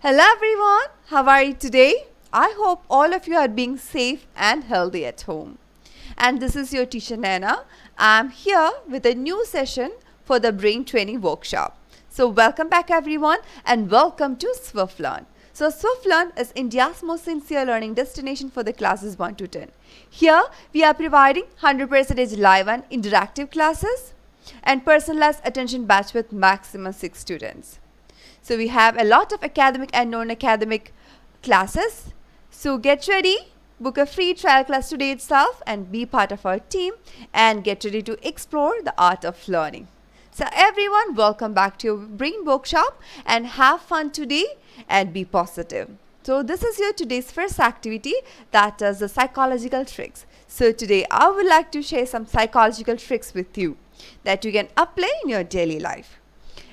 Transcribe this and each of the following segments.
Hello everyone, how are you today? I hope all of you are being safe and healthy at home. And this is your teacher Naina. I'm here with a new session for the Brain Training Workshop. So welcome back everyone and welcome to Swiflearn. So Swiflearn is India's most sincere learning destination for the classes 1 to 10. Here we are providing 100% live and interactive classes and personalized attention batch with maximum 6 students. So we have a lot of academic and non-academic classes. So get ready, book a free trial class today itself and be part of our team and get ready to explore the art of learning. So everyone, welcome back to your Brain Workshop and have fun today and be positive. So this is your today's first activity, that is the psychological tricks. So today I would like to share some psychological tricks with you that you can apply in your daily life.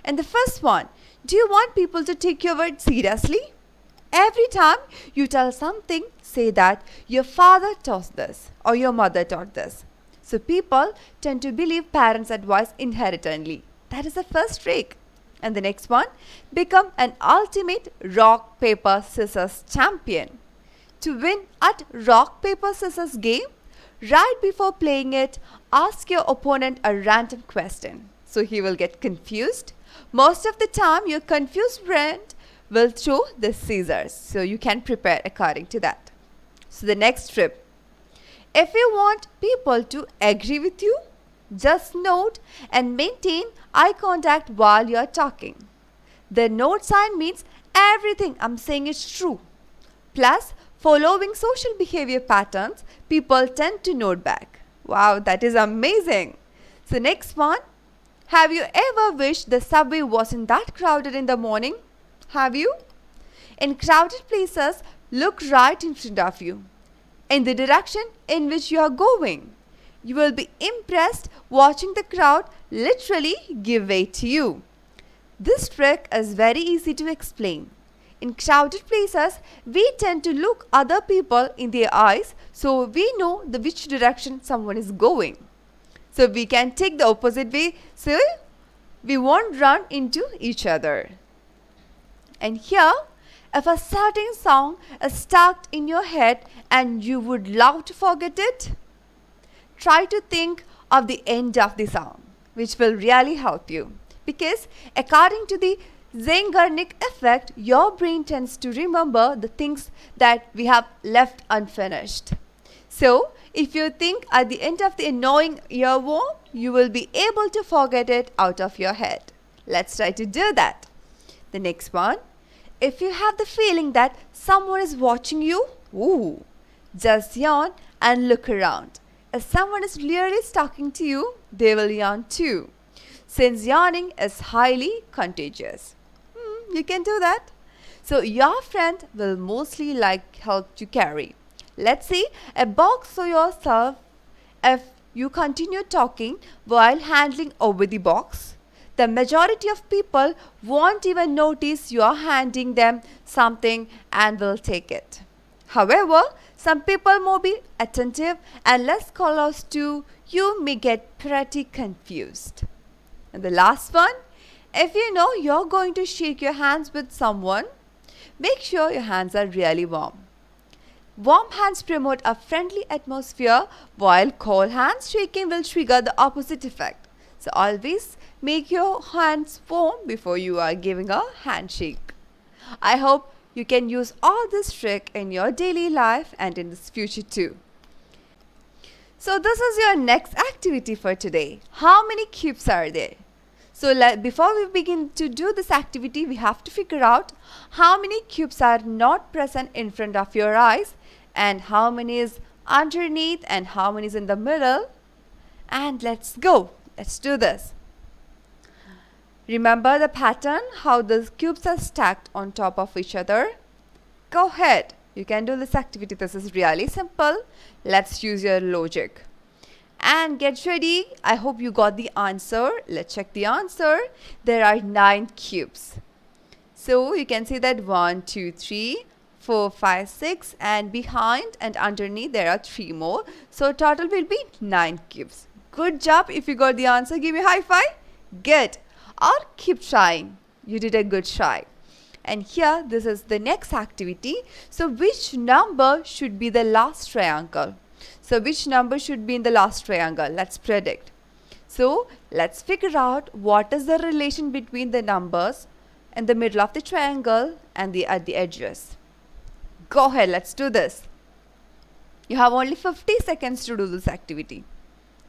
And the first one, do you want people to take your word seriously? Every time you tell something, say that your father taught this or your mother taught this. So people tend to believe parents' advice inherently. That is the first trick. And the next one, become an ultimate rock, paper, scissors champion. To win at rock, paper, scissors game, right before playing it, ask your opponent a random question. So he will get confused. Most of the time, your confused friend will throw the scissors. So you can prepare according to that. So the next tip. If you want people to agree with you, just note and maintain eye contact while you are talking. The note sign means everything I'm saying is true. Plus, following social behavior patterns, people tend to note back. Wow, that is amazing. So next one. Have you ever wished the subway wasn't that crowded in the morning? Have you? In crowded places, look right in front of you, in the direction in which you are going. You will be impressed watching the crowd literally give way to you. This trick is very easy to explain. In crowded places, we tend to look other people in their eyes so we know which direction someone is going. So we can take the opposite way so we won't run into each other. And here, if a certain song is stuck in your head and you would love to forget it, try to think of the end of the song, which will really help you. Because according to the Zeigarnik effect, your brain tends to remember the things that we have left unfinished. So, if you think at the end of the annoying earworm, you will be able to forget it out of your head. Let's try to do that. The next one, if you have the feeling that someone is watching you, just yawn and look around. If someone is clearly talking to you, they will yawn too. Since yawning is highly contagious. You can do that. So your friend will mostly help to carry. Let's say a box for yourself. If you continue talking while handling over the box, the majority of people won't even notice you are handing them something and will take it. However, some people may be attentive and less close to you may get pretty confused. And the last one, if you know you're going to shake your hands with someone, make sure your hands are really warm. Warm hands promote a friendly atmosphere while cold hands shaking will trigger the opposite effect. So always make your hands warm before you are giving a handshake. I hope you can use all this trick in your daily life and in this future too. So this is your next activity for today. How many cubes are there? So before we begin to do this activity, we have to figure out how many cubes are not present in front of your eyes and how many is underneath and how many is in the middle. And let's go. Let's do this. Remember the pattern, how the cubes are stacked on top of each other? Go ahead. You can do this activity. This is really simple. Let's use your logic. And get ready. I hope you got the answer. Let's check the answer. There are 9 cubes. So you can see that 1, 2, 3, 4, 5, 6 and behind and underneath there are 3 more. So total will be 9 cubes. Good job. If you got the answer, give me a high five. Good. Or keep trying. You did a good try. And here, this is the next activity. So which number should be the last triangle? So which number should be in the last triangle? Let's predict. So let's figure out what is the relation between the numbers in the middle of the triangle and at the edges. Go ahead, let's do this. You have only 50 seconds to do this activity.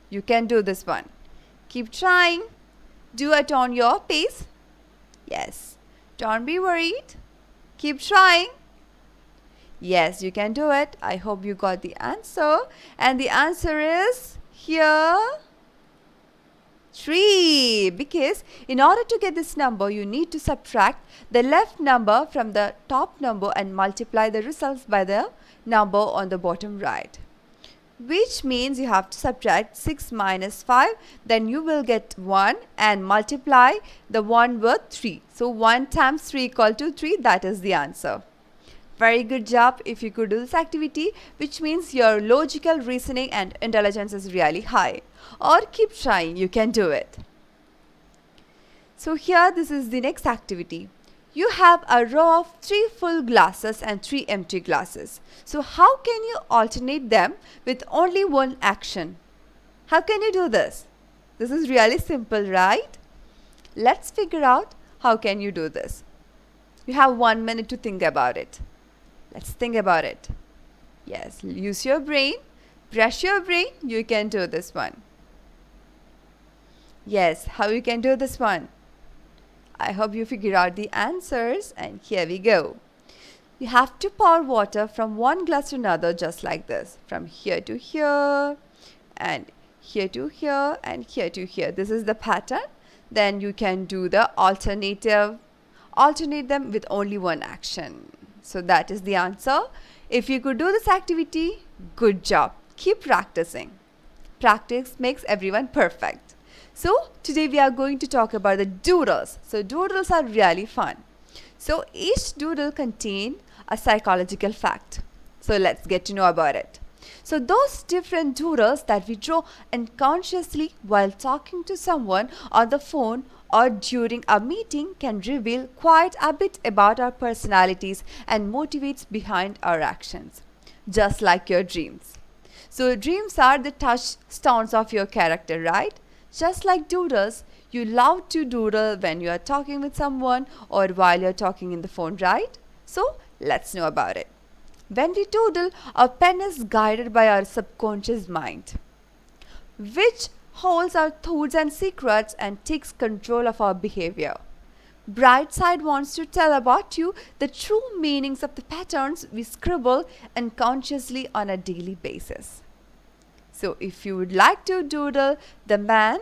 You can do this one. Keep trying. Do it on your pace. Yes. Don't be worried. Keep trying. Yes, you can do it. I hope you got the answer. And the answer is here 3. Because in order to get this number, you need to subtract the left number from the top number and multiply the results by the number on the bottom right. Which means you have to subtract 6 minus 5, then you will get 1 and multiply the 1 with 3. So 1 times 3 equal to 3, that is the answer. Very good job if you could do this activity, which means your logical reasoning and intelligence is really high. Or keep trying, you can do it. So here this is the next activity. You have a row of 3 full glasses and 3 empty glasses. So how can you alternate them with only one action? How can you do this? This is really simple, right? Let's figure out how can you do this. You have 1 minute to think about it. Let's think about it. Yes, use your brain. Brush your brain. You can do this one. Yes, how you can do this one? I hope you figure out the answers, and here we go. You have to pour water from one glass to another just like this. From here to here, and here to here, and here to here. This is the pattern. Then you can do the alternate them with only one action. So that is the answer. If you could do this activity, good job. Keep practicing. Practice makes everyone perfect. So today we are going to talk about the doodles. So doodles are really fun. So each doodle contains a psychological fact. So let's get to know about it. So those different doodles that we draw unconsciously while talking to someone on the phone or during a meeting can reveal quite a bit about our personalities and motivates behind our actions, just like your dreams. So dreams are the touchstones of your character, right? Just like doodles, you love to doodle when you are talking with someone or while you're talking in the phone, right? So let's know about it. When we doodle, our pen is guided by our subconscious mind, which holds our thoughts and secrets and takes control of our behavior. Brightside wants to tell about you the true meanings of the patterns we scribble unconsciously on a daily basis. So if you would like to doodle the man,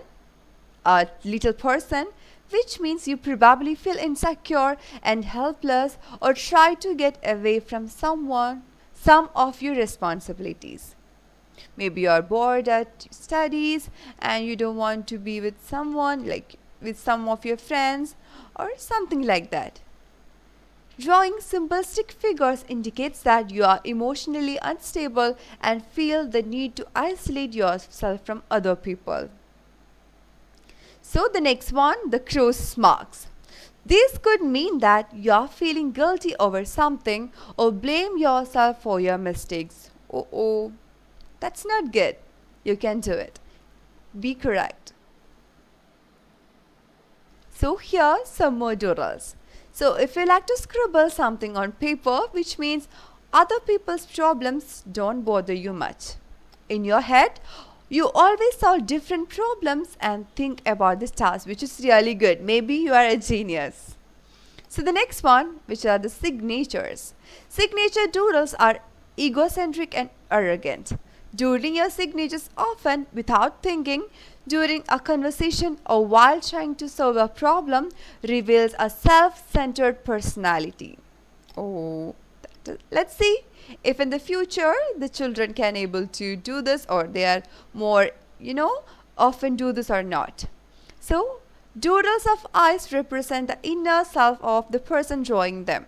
a little person, which means you probably feel insecure and helpless or try to get away from some of your responsibilities. Maybe you are bored at studies and you don't want to be with someone, like with some of your friends or something like that. Drawing simple stick figures indicates that you are emotionally unstable and feel the need to isolate yourself from other people. So the next one, the crow's marks. This could mean that you are feeling guilty over something or blame yourself for your mistakes. Oh, that's not good. You can do it. Be correct. So here some more doodles. So if you like to scribble something on paper, which means other people's problems don't bother you much. In your head, you always solve different problems and think about this task, which is really good. Maybe you are a genius. So the next one, which are the signatures. Signature doodles are egocentric and arrogant. Doodling your signatures often without thinking during a conversation or while trying to solve a problem reveals a self-centered personality. Let's see if in the future the children can able to do this or they are more, often do this or not. So doodles of eyes represent the inner self of the person drawing them.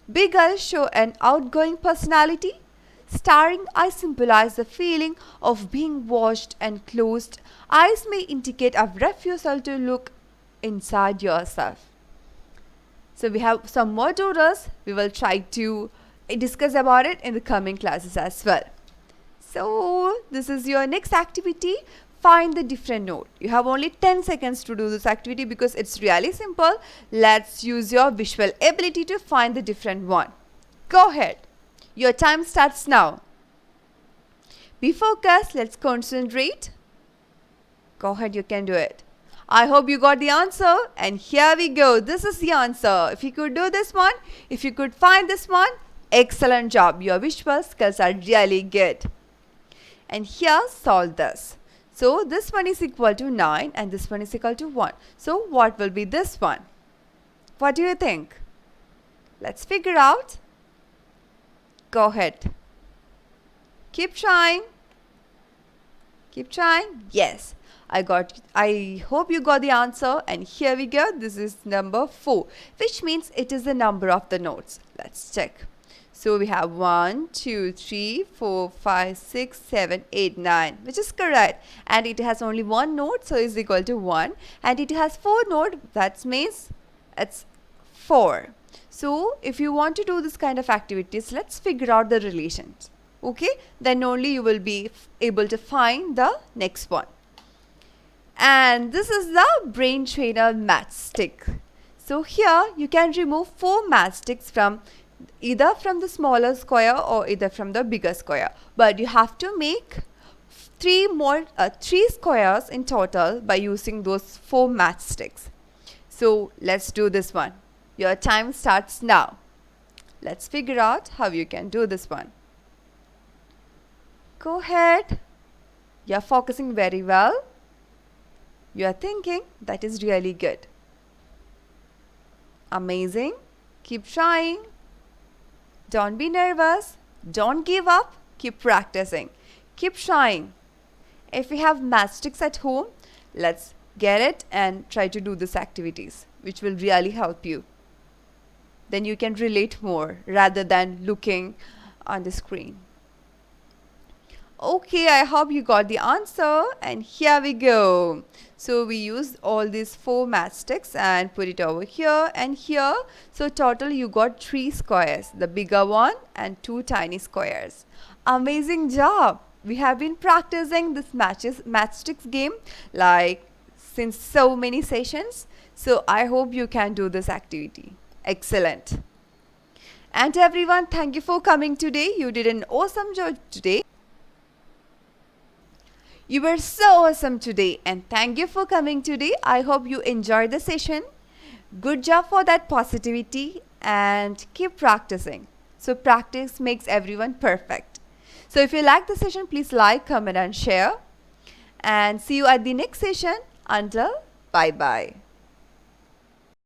Big eyes show an outgoing personality. Staring eyes symbolize the feeling of being watched, and closed eyes may indicate a refusal to look inside yourself. So we have some more doodles. We will try to discuss about it in the coming classes as well. So this is your next activity. Find the different note. You have only 10 seconds to do this activity because it's really simple. Let's use your visual ability to find the different one. Go ahead. Your time starts now. Be focused. Let's concentrate. Go ahead, you can do it. I hope you got the answer, and here we go. This is the answer. If you could do this one, if you could find this one, excellent job. Your visual skills are really good. And here, solve this. So this one is equal to 9 and this one is equal to 1. So what will be this one? What do you think? Let's figure out. Go ahead. Keep trying. Keep trying. Yes. I hope you got the answer, and here we go. This is number 4, which means it is the number of the notes. Let's check. So we have 1, 2, 3, 4, 5, 6, 7, 8, 9, which is correct. And it has only one note, so is equal to 1. And it has 4 notes, that means it's 4. So if you want to do this kind of activities, let's figure out the relations. Okay, then only you will be able to find the next one. And this is the brain trainer matchstick. So here you can remove 4 matchsticks from either from the smaller square or either from the bigger square, but you have to make 3 squares in total by using those 4 matchsticks. So let's do this one. Your time starts now. Let's figure out how you can do this one. Go ahead. You're focusing very well. You are thinking. That is really good. Amazing. Keep trying. Don't be nervous. Don't give up. Keep practicing. Keep trying. If we have matchsticks at home, let's get it and try to do these activities, which will really help you. Then you can relate more rather than looking on the screen. Okay, I hope you got the answer, and here we go. So we used all these 4 matchsticks and put it over here and here. So total you got 3 squares, the bigger one and 2 tiny squares. Amazing job. We have been practicing this matchsticks game like since so many sessions. So I hope you can do this activity. Excellent. And everyone, thank you for coming today. You did an awesome job today. You were so awesome today, and thank you for coming today. I hope you enjoyed the session. Good job for that positivity, and keep practicing. So practice makes everyone perfect. So if you like the session, please like, comment and share. And see you at the next session. Until bye-bye.